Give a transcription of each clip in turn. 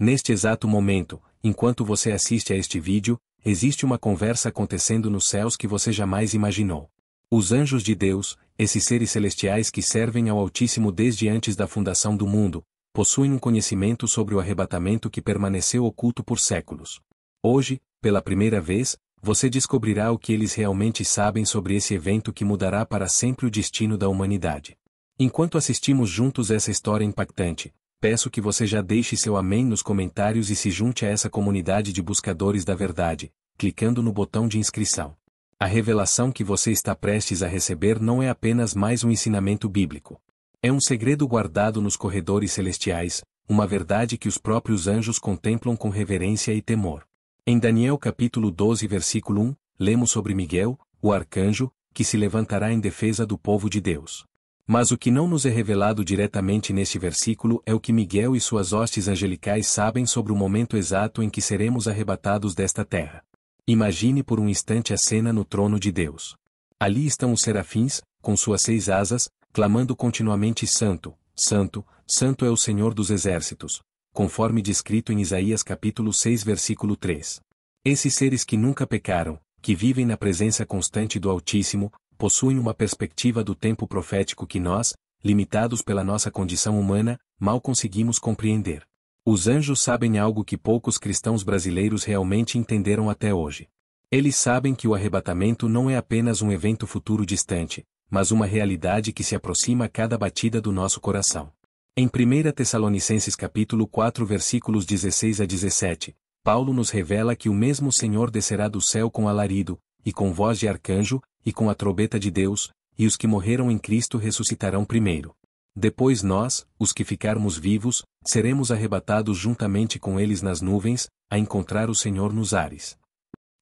Neste exato momento, enquanto você assiste a este vídeo, existe uma conversa acontecendo nos céus que você jamais imaginou. Os anjos de Deus, esses seres celestiais que servem ao Altíssimo desde antes da fundação do mundo, possuem um conhecimento sobre o arrebatamento que permaneceu oculto por séculos. Hoje, pela primeira vez, você descobrirá o que eles realmente sabem sobre esse evento que mudará para sempre o destino da humanidade. Enquanto assistimos juntos essa história impactante, peço que você já deixe seu amém nos comentários e se junte a essa comunidade de buscadores da verdade, clicando no botão de inscrição. A revelação que você está prestes a receber não é apenas mais um ensinamento bíblico. É um segredo guardado nos corredores celestiais, uma verdade que os próprios anjos contemplam com reverência e temor. Em Daniel capítulo 12 versículo 1, lemos sobre Miguel, o arcanjo, que se levantará em defesa do povo de Deus. Mas o que não nos é revelado diretamente neste versículo é o que Miguel e suas hostes angelicais sabem sobre o momento exato em que seremos arrebatados desta terra. Imagine por um instante a cena no trono de Deus. Ali estão os serafins, com suas 6 asas, clamando continuamente Santo, Santo, Santo é o Senhor dos Exércitos, conforme descrito em Isaías capítulo 6 versículo 3. Esses seres que nunca pecaram, que vivem na presença constante do Altíssimo, possuem uma perspectiva do tempo profético que nós, limitados pela nossa condição humana, mal conseguimos compreender. Os anjos sabem algo que poucos cristãos brasileiros realmente entenderam até hoje. Eles sabem que o arrebatamento não é apenas um evento futuro distante, mas uma realidade que se aproxima a cada batida do nosso coração. Em 1 Tessalonicenses capítulo 4 versículos 16 a 17, Paulo nos revela que o mesmo Senhor descerá do céu com alarido, e com voz de arcanjo, e com a trombeta de Deus, e os que morreram em Cristo ressuscitarão primeiro. Depois nós, os que ficarmos vivos, seremos arrebatados juntamente com eles nas nuvens, a encontrar o Senhor nos ares.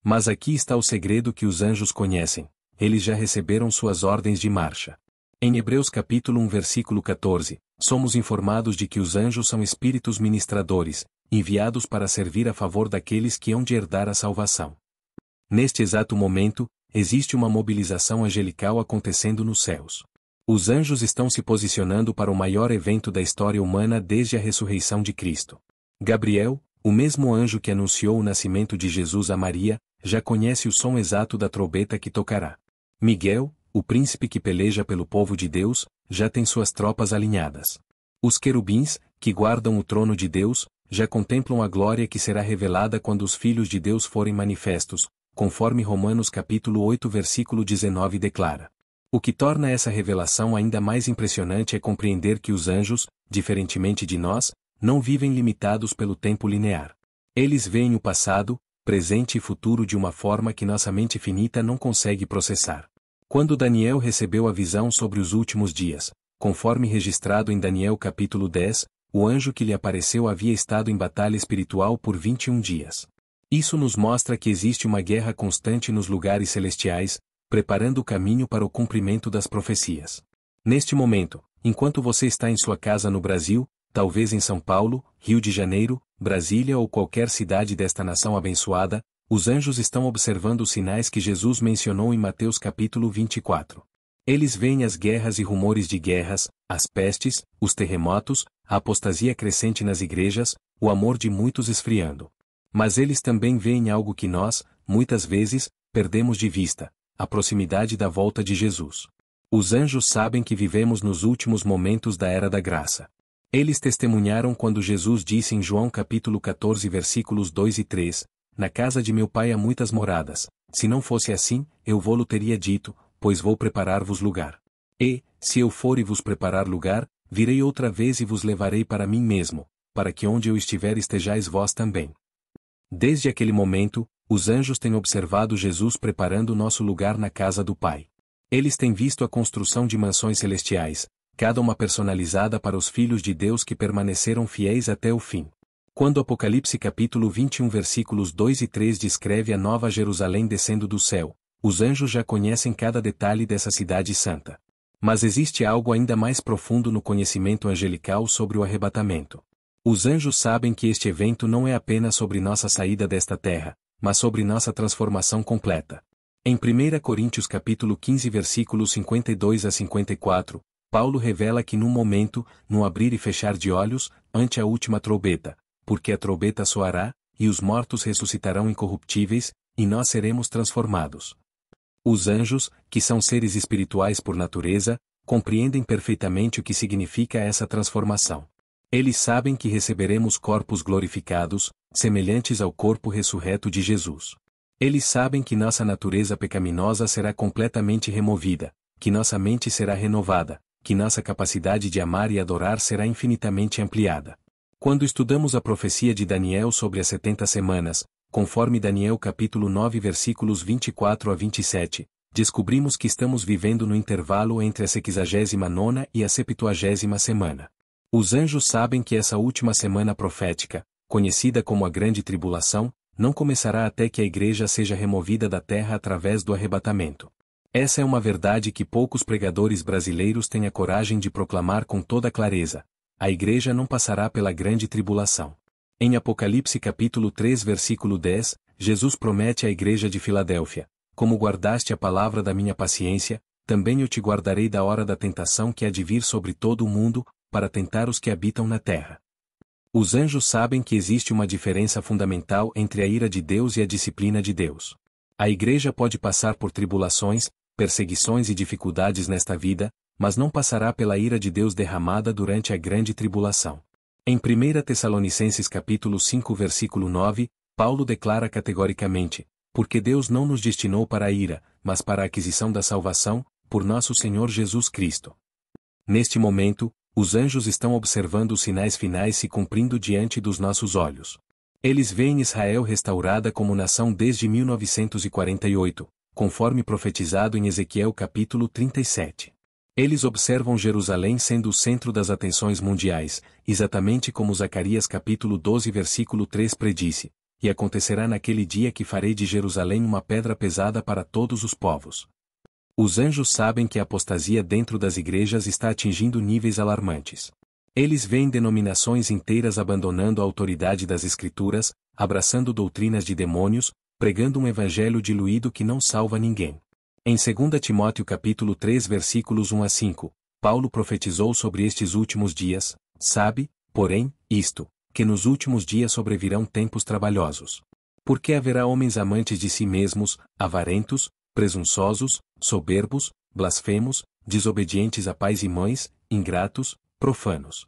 Mas aqui está o segredo que os anjos conhecem, eles já receberam suas ordens de marcha. Em Hebreus capítulo 1 versículo 14, somos informados de que os anjos são espíritos ministradores, enviados para servir a favor daqueles que hão de herdar a salvação. Neste exato momento, existe uma mobilização angelical acontecendo nos céus. Os anjos estão se posicionando para o maior evento da história humana desde a ressurreição de Cristo. Gabriel, o mesmo anjo que anunciou o nascimento de Jesus a Maria, já conhece o som exato da trombeta que tocará. Miguel, o príncipe que peleja pelo povo de Deus, já tem suas tropas alinhadas. Os querubins, que guardam o trono de Deus, já contemplam a glória que será revelada quando os filhos de Deus forem manifestos, conforme Romanos capítulo 8 versículo 19 declara. O que torna essa revelação ainda mais impressionante é compreender que os anjos, diferentemente de nós, não vivem limitados pelo tempo linear. Eles veem o passado, presente e futuro de uma forma que nossa mente finita não consegue processar. Quando Daniel recebeu a visão sobre os últimos dias, conforme registrado em Daniel capítulo 10, o anjo que lhe apareceu havia estado em batalha espiritual por 21 dias. Isso nos mostra que existe uma guerra constante nos lugares celestiais, preparando o caminho para o cumprimento das profecias. Neste momento, enquanto você está em sua casa no Brasil, talvez em São Paulo, Rio de Janeiro, Brasília ou qualquer cidade desta nação abençoada, os anjos estão observando os sinais que Jesus mencionou em Mateus capítulo 24. Eles veem as guerras e rumores de guerras, as pestes, os terremotos, a apostasia crescente nas igrejas, o amor de muitos esfriando. Mas eles também veem algo que nós, muitas vezes, perdemos de vista: a proximidade da volta de Jesus. Os anjos sabem que vivemos nos últimos momentos da Era da Graça. Eles testemunharam quando Jesus disse em João capítulo 14 versículos 2 e 3, Na casa de meu pai há muitas moradas, se não fosse assim, eu vô-lo teria dito, pois vou preparar-vos lugar. E, se eu for e vos preparar lugar, virei outra vez e vos levarei para mim mesmo, para que onde eu estiver estejais vós também. Desde aquele momento, os anjos têm observado Jesus preparando nosso lugar na casa do Pai. Eles têm visto a construção de mansões celestiais, cada uma personalizada para os filhos de Deus que permaneceram fiéis até o fim. Quando Apocalipse capítulo 21 versículos 2 e 3 descreve a nova Jerusalém descendo do céu, os anjos já conhecem cada detalhe dessa cidade santa. Mas existe algo ainda mais profundo no conhecimento angelical sobre o arrebatamento. Os anjos sabem que este evento não é apenas sobre nossa saída desta terra, mas sobre nossa transformação completa. Em 1 Coríntios capítulo 15 versículos 52 a 54, Paulo revela que num momento, no abrir e fechar de olhos, ante a última trombeta, porque a trombeta soará, e os mortos ressuscitarão incorruptíveis, e nós seremos transformados. Os anjos, que são seres espirituais por natureza, compreendem perfeitamente o que significa essa transformação. Eles sabem que receberemos corpos glorificados, semelhantes ao corpo ressurreto de Jesus. Eles sabem que nossa natureza pecaminosa será completamente removida, que nossa mente será renovada, que nossa capacidade de amar e adorar será infinitamente ampliada. Quando estudamos a profecia de Daniel sobre as 70 semanas, conforme Daniel capítulo 9 versículos 24 a 27, descobrimos que estamos vivendo no intervalo entre a 69ª e a 70ª semana. Os anjos sabem que essa última semana profética, conhecida como a Grande Tribulação, não começará até que a igreja seja removida da terra através do arrebatamento. Essa é uma verdade que poucos pregadores brasileiros têm a coragem de proclamar com toda clareza. A igreja não passará pela Grande Tribulação. Em Apocalipse capítulo 3 versículo 10, Jesus promete à igreja de Filadélfia: como guardaste a palavra da minha paciência, também eu te guardarei da hora da tentação que há de vir sobre todo o mundo, para tentar os que habitam na terra. Os anjos sabem que existe uma diferença fundamental entre a ira de Deus e a disciplina de Deus. A igreja pode passar por tribulações, perseguições e dificuldades nesta vida, mas não passará pela ira de Deus derramada durante a grande tribulação. Em 1 Tessalonicenses capítulo 5 versículo 9, Paulo declara categoricamente: porque Deus não nos destinou para a ira, mas para a aquisição da salvação, por nosso Senhor Jesus Cristo. Neste momento, os anjos estão observando os sinais finais se cumprindo diante dos nossos olhos. Eles veem Israel restaurada como nação desde 1948, conforme profetizado em Ezequiel capítulo 37. Eles observam Jerusalém sendo o centro das atenções mundiais, exatamente como Zacarias capítulo 12 versículo 3 predisse: e acontecerá naquele dia que farei de Jerusalém uma pedra pesada para todos os povos. Os anjos sabem que a apostasia dentro das igrejas está atingindo níveis alarmantes. Eles veem denominações inteiras abandonando a autoridade das Escrituras, abraçando doutrinas de demônios, pregando um evangelho diluído que não salva ninguém. Em 2 Timóteo capítulo 3 versículos 1 a 5, Paulo profetizou sobre estes últimos dias: sabe, porém, isto, que nos últimos dias sobrevirão tempos trabalhosos. Porque haverá homens amantes de si mesmos, avarentos, presunçosos, soberbos, blasfemos, desobedientes a pais e mães, ingratos, profanos.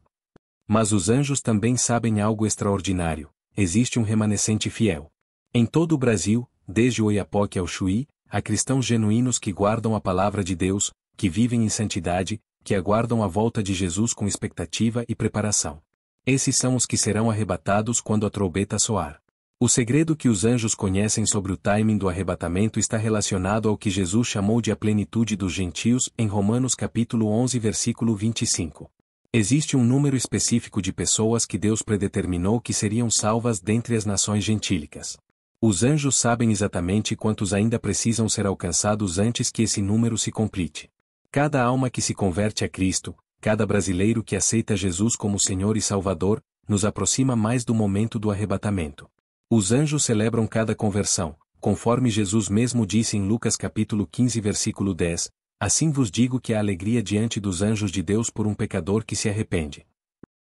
Mas os anjos também sabem algo extraordinário: existe um remanescente fiel. Em todo o Brasil, desde o Oiapoque ao Chuí, há cristãos genuínos que guardam a palavra de Deus, que vivem em santidade, que aguardam a volta de Jesus com expectativa e preparação. Esses são os que serão arrebatados quando a trombeta soar. O segredo que os anjos conhecem sobre o timing do arrebatamento está relacionado ao que Jesus chamou de a plenitude dos gentios em Romanos capítulo 11 versículo 25. Existe um número específico de pessoas que Deus predeterminou que seriam salvas dentre as nações gentílicas. Os anjos sabem exatamente quantos ainda precisam ser alcançados antes que esse número se complete. Cada alma que se converte a Cristo, cada brasileiro que aceita Jesus como Senhor e Salvador, nos aproxima mais do momento do arrebatamento. Os anjos celebram cada conversão, conforme Jesus mesmo disse em Lucas capítulo 15 versículo 10, assim vos digo que há alegria diante dos anjos de Deus por um pecador que se arrepende.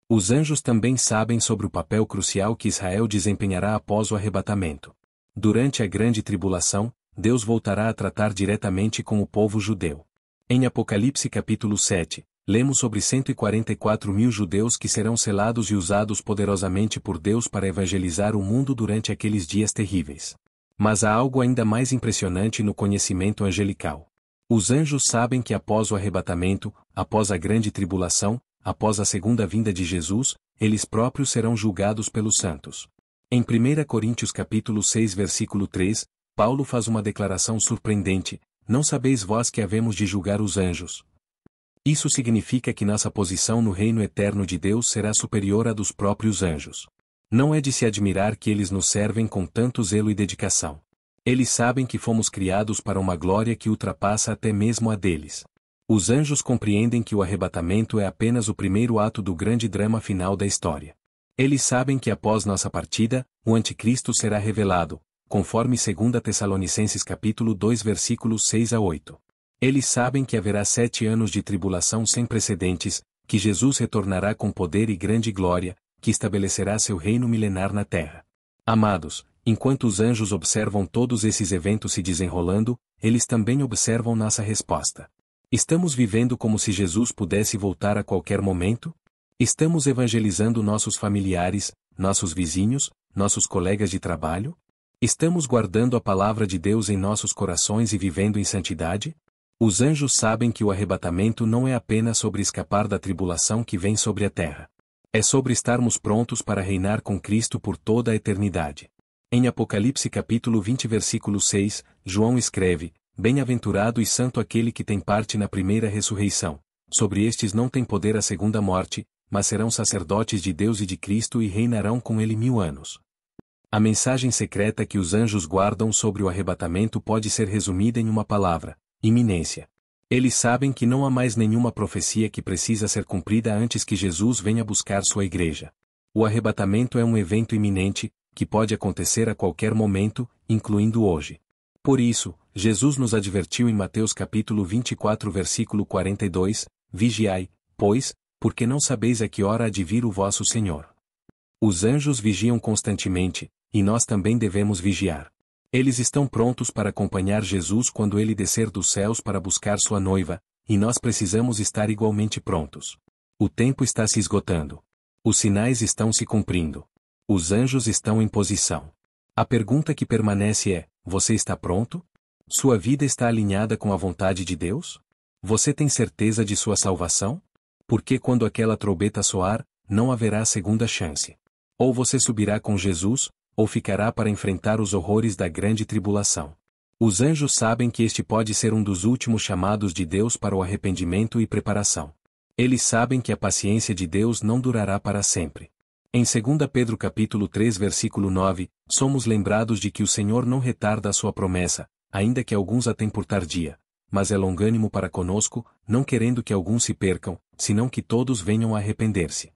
Os anjos também sabem sobre o papel crucial que Israel desempenhará após o arrebatamento. Durante a grande tribulação, Deus voltará a tratar diretamente com o povo judeu. Em Apocalipse capítulo 7, lemos sobre 144.000 judeus que serão selados e usados poderosamente por Deus para evangelizar o mundo durante aqueles dias terríveis. Mas há algo ainda mais impressionante no conhecimento angelical. Os anjos sabem que após o arrebatamento, após a grande tribulação, após a segunda vinda de Jesus, eles próprios serão julgados pelos santos. Em 1 Coríntios capítulo 6 versículo 3, Paulo faz uma declaração surpreendente: não sabeis vós que havemos de julgar os anjos? Isso significa que nossa posição no reino eterno de Deus será superior à dos próprios anjos. Não é de se admirar que eles nos servem com tanto zelo e dedicação. Eles sabem que fomos criados para uma glória que ultrapassa até mesmo a deles. Os anjos compreendem que o arrebatamento é apenas o primeiro ato do grande drama final da história. Eles sabem que após nossa partida, o anticristo será revelado, conforme 2 Tessalonicenses capítulo 2 versículos 6 a 8. Eles sabem que haverá 7 anos de tribulação sem precedentes, que Jesus retornará com poder e grande glória, que estabelecerá seu reino milenar na terra. Amados, enquanto os anjos observam todos esses eventos se desenrolando, eles também observam nossa resposta. Estamos vivendo como se Jesus pudesse voltar a qualquer momento? Estamos evangelizando nossos familiares, nossos vizinhos, nossos colegas de trabalho? Estamos guardando a palavra de Deus em nossos corações e vivendo em santidade? Os anjos sabem que o arrebatamento não é apenas sobre escapar da tribulação que vem sobre a terra. É sobre estarmos prontos para reinar com Cristo por toda a eternidade. Em Apocalipse capítulo 20 versículo 6, João escreve: Bem-aventurado e santo aquele que tem parte na primeira ressurreição. Sobre estes não tem poder a segunda morte, mas serão sacerdotes de Deus e de Cristo e reinarão com ele 1000 anos. A mensagem secreta que os anjos guardam sobre o arrebatamento pode ser resumida em uma palavra: iminência. Eles sabem que não há mais nenhuma profecia que precisa ser cumprida antes que Jesus venha buscar sua igreja. O arrebatamento é um evento iminente, que pode acontecer a qualquer momento, incluindo hoje. Por isso, Jesus nos advertiu em Mateus capítulo 24 versículo 42, Vigiai, pois, porque não sabeis a que hora há de vir o vosso Senhor. Os anjos vigiam constantemente, e nós também devemos vigiar. Eles estão prontos para acompanhar Jesus quando ele descer dos céus para buscar sua noiva, e nós precisamos estar igualmente prontos. O tempo está se esgotando. Os sinais estão se cumprindo. Os anjos estão em posição. A pergunta que permanece é: você está pronto? Sua vida está alinhada com a vontade de Deus? Você tem certeza de sua salvação? Porque quando aquela trombeta soar, não haverá segunda chance. Ou você subirá com Jesus, ou ficará para enfrentar os horrores da grande tribulação. Os anjos sabem que este pode ser um dos últimos chamados de Deus para o arrependimento e preparação. Eles sabem que a paciência de Deus não durará para sempre. Em 2 Pedro capítulo 3 versículo 9, somos lembrados de que o Senhor não retarda a sua promessa, ainda que alguns a tenham por tardia, mas é longânimo para conosco, não querendo que alguns se percam, senão que todos venham a arrepender-se.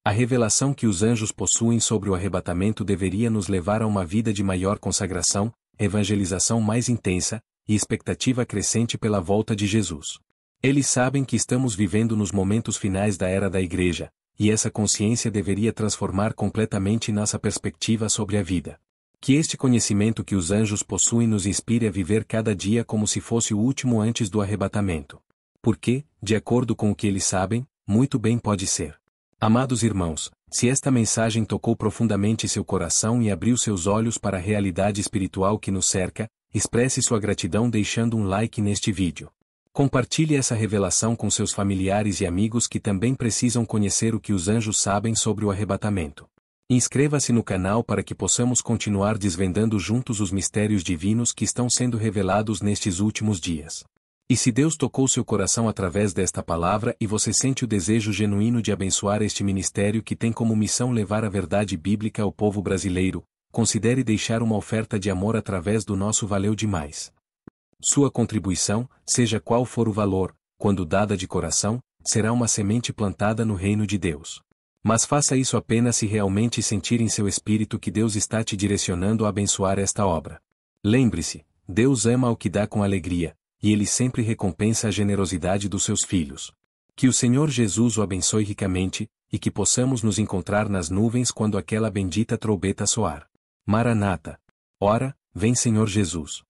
A revelação que os anjos possuem sobre o arrebatamento deveria nos levar a uma vida de maior consagração, evangelização mais intensa, e expectativa crescente pela volta de Jesus. Eles sabem que estamos vivendo nos momentos finais da era da Igreja, e essa consciência deveria transformar completamente nossa perspectiva sobre a vida. Que este conhecimento que os anjos possuem nos inspire a viver cada dia como se fosse o último antes do arrebatamento. Porque, de acordo com o que eles sabem, muito bem pode ser. Amados irmãos, se esta mensagem tocou profundamente seu coração e abriu seus olhos para a realidade espiritual que nos cerca, expresse sua gratidão deixando um like neste vídeo. Compartilhe essa revelação com seus familiares e amigos que também precisam conhecer o que os anjos sabem sobre o arrebatamento. Inscreva-se no canal para que possamos continuar desvendando juntos os mistérios divinos que estão sendo revelados nestes últimos dias. E se Deus tocou seu coração através desta palavra e você sente o desejo genuíno de abençoar este ministério que tem como missão levar a verdade bíblica ao povo brasileiro, considere deixar uma oferta de amor através do nosso Valeu Demais. Sua contribuição, seja qual for o valor, quando dada de coração, será uma semente plantada no reino de Deus. Mas faça isso apenas se realmente sentir em seu espírito que Deus está te direcionando a abençoar esta obra. Lembre-se, Deus ama o que dá com alegria, e Ele sempre recompensa a generosidade dos seus filhos. Que o Senhor Jesus o abençoe ricamente, e que possamos nos encontrar nas nuvens quando aquela bendita trombeta soar. Maranata. Ora, vem Senhor Jesus.